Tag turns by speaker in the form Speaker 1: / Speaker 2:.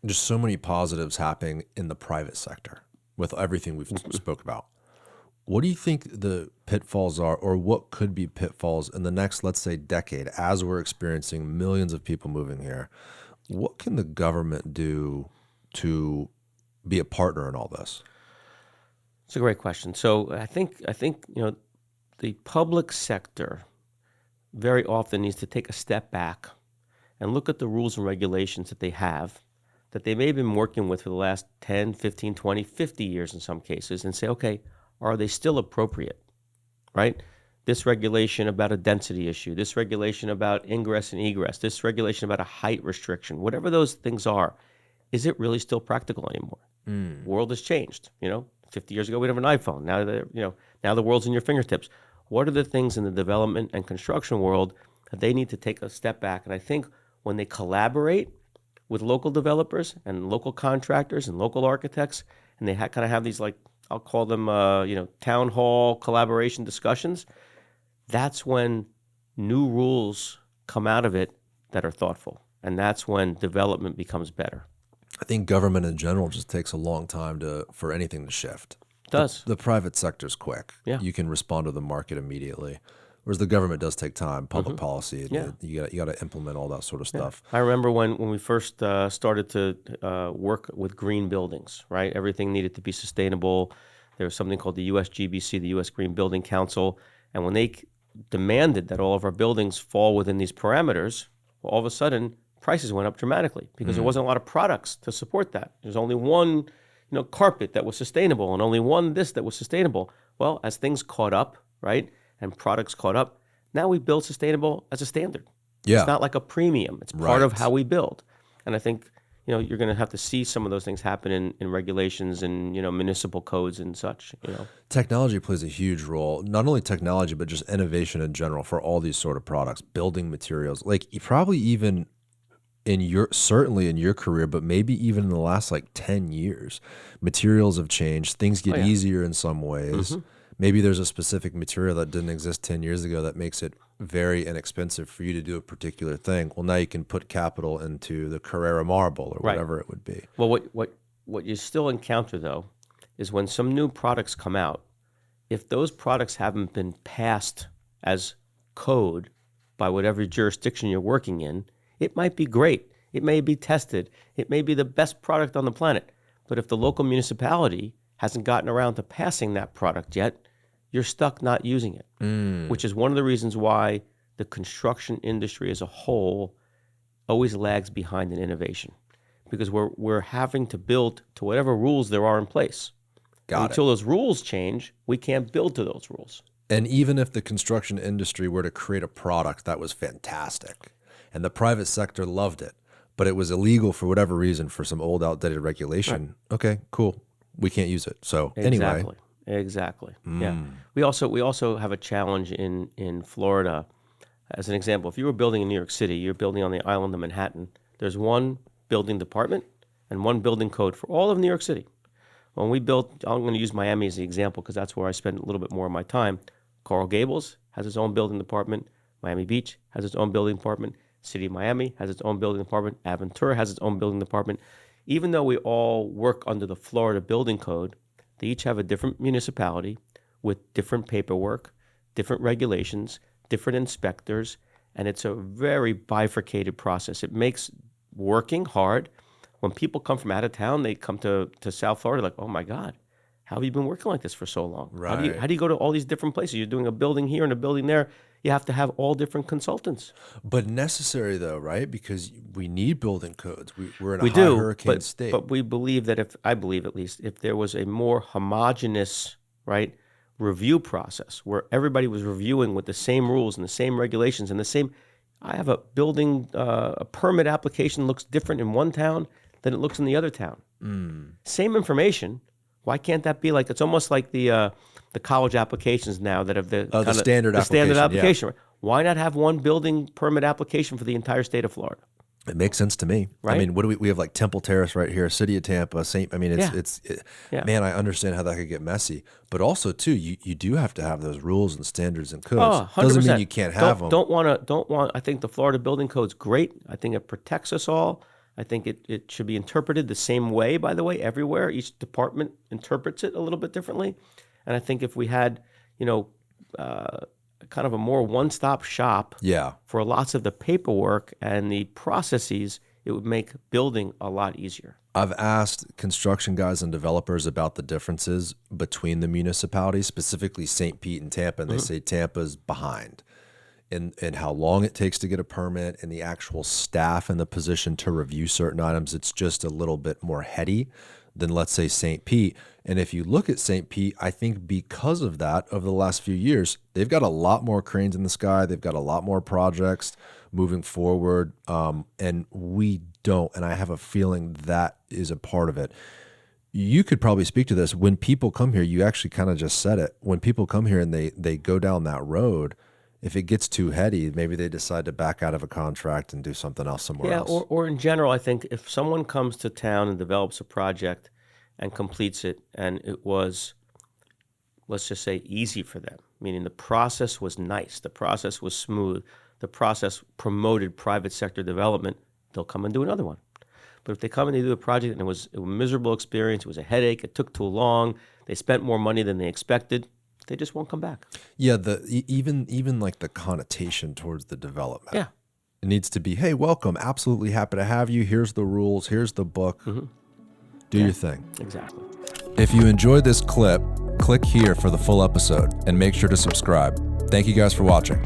Speaker 1: just so many positives happening in the private sector with everything we've spoke about. What do you think the pitfalls are, or what could be pitfalls in the next, let's say, decade, as we're experiencing millions of people moving here? What can the government do to be a partner in all this?
Speaker 2: It's a great question. So I think the public sector very often needs to take a step back and look at the rules and regulations that they have, that they may have been working with for the last 10, 15, 20, 50 years in some cases, and say, okay, are they still appropriate, right? This regulation about a density issue, this regulation about ingress and egress, this regulation about a height restriction, whatever those things are, is it really still practical anymore? The world has changed. 50 years ago we didn't have an iPhone. Now the world's in your fingertips. What are the things in the development and construction world that they need to take a step back? And I think when they collaborate with local developers and local contractors and local architects, and they kind of have these, like, I'll call them, town hall collaboration discussions, that's when new rules come out of it that are thoughtful. And that's when development becomes better.
Speaker 1: I think government in general just takes a long time for anything to shift.
Speaker 2: It does.
Speaker 1: The private sector's quick.
Speaker 2: Yeah.
Speaker 1: You can respond to the market immediately. Whereas the government does take time, public policy.
Speaker 2: Yeah.
Speaker 1: You got to implement all that sort of stuff.
Speaker 2: I remember when we first started to work with green buildings, right? Everything needed to be sustainable. There was something called the USGBC, the U.S. Green Building Council. And when they demanded that all of our buildings fall within these parameters, well, all of a sudden, prices went up dramatically because there wasn't a lot of products to support that. There's only one, carpet that was sustainable and only one this that was sustainable. Well, as things caught up, right, and products caught up, now we build sustainable as a standard.
Speaker 1: Yeah.
Speaker 2: It's not like a premium. It's part of how we build. And I think, you're going to have to see some of those things happen in regulations and, municipal codes and such,
Speaker 1: Technology plays a huge role, not only technology, but just innovation in general for all these sort of products, building materials, like probably even certainly in your career, but maybe even in the last 10 years, materials have changed. Things get easier in some ways. Maybe there's a specific material that didn't exist 10 years ago that makes it very inexpensive for you to do a particular thing. Well, now you can put capital into the Carrara marble or whatever it would be.
Speaker 2: Well, what you still encounter, though, is when some new products come out, if those products haven't been passed as code by whatever jurisdiction you're working in, it might be great. It may be tested. It may be the best product on the planet. But if the local municipality hasn't gotten around to passing that product yet, you're stuck not using it, which is one of the reasons why the construction industry as a whole always lags behind in innovation, because we're having to build to whatever rules there are in place. Until those rules change, we can't build to those rules.
Speaker 1: And even if the construction industry were to create a product that was fantastic and the private sector loved it, but it was illegal for whatever reason for some old outdated regulation, okay, cool. We can't use it. So anyway.
Speaker 2: Exactly. Yeah. We also have a challenge in Florida. As an example, if you were building in New York City, you're building on the island of Manhattan, there's one building department and one building code for all of New York City. When we built, I'm going to use Miami as the example because that's where I spend a little bit more of my time. Coral Gables has its own building department. Miami Beach has its own building department. City of Miami has its own building department. Aventura has its own building department. Even though we all work under the Florida Building Code, they each have a different municipality with different paperwork, different regulations, different inspectors, and it's a very bifurcated process. It makes working hard. When people come from out of town, they come to South Florida like, oh my God, how have you been working like this for so long?
Speaker 1: Right.
Speaker 2: How do you go to all these different places? You're doing a building here and a building there. You have to have all different consultants.
Speaker 1: But necessary though, right? Because we need building codes. We're in a high hurricane state.
Speaker 2: But we believe that I believe at least, if there was a more homogeneous, right, review process where everybody was reviewing with the same rules and the same regulations and the same, I have a building, a permit application looks different in one town than it looks in the other town. Same information. Why can't that be like, it's almost like the college applications now that have the
Speaker 1: standard
Speaker 2: application. Right? Why not have one building permit application for the entire state of Florida?
Speaker 1: It makes sense to me.
Speaker 2: Right?
Speaker 1: I mean, what do we have like Temple Terrace right here, City of Tampa, man, I understand how that could get messy. But also too, you do have to have those rules and standards and codes.
Speaker 2: Oh, 100%.
Speaker 1: Doesn't mean you can't have them.
Speaker 2: I think the Florida Building Code's great. I think it protects us all. I think it should be interpreted the same way, by the way, everywhere. Each department interprets it a little bit differently. And I think if we had, kind of a more one-stop shop
Speaker 1: Yeah.
Speaker 2: for lots of the paperwork and the processes, it would make building a lot easier.
Speaker 1: I've asked construction guys and developers about the differences between the municipalities, specifically St. Pete and Tampa, and they say Tampa's behind in how long it takes to get a permit and the actual staff in the position to review certain items. It's just a little bit more heady than, let's say, St. Pete. And if you look at St. Pete, I think because of that, over the last few years, they've got a lot more cranes in the sky. They've got a lot more projects moving forward. And we don't. And I have a feeling that is a part of it. You could probably speak to this. When people come here, you actually kind of just said it. When people come here and they go down that road, if it gets too heady, maybe they decide to back out of a contract and do something else somewhere else.
Speaker 2: Or in general, I think if someone comes to town and develops a project and completes it, and it was, let's just say, easy for them, meaning the process was nice, the process was smooth, the process promoted private sector development, they'll come and do another one. But if they come and they do a project and it was a miserable experience, it was a headache, it took too long, they spent more money than they expected, they just won't come back.
Speaker 1: Yeah, even like the connotation towards the development.
Speaker 2: Yeah.
Speaker 1: It needs to be, hey, welcome, absolutely happy to have you. Here's the rules, here's the book. Do your thing.
Speaker 2: Exactly.
Speaker 1: If you enjoyed this clip, click here for the full episode and make sure to subscribe. Thank you guys for watching.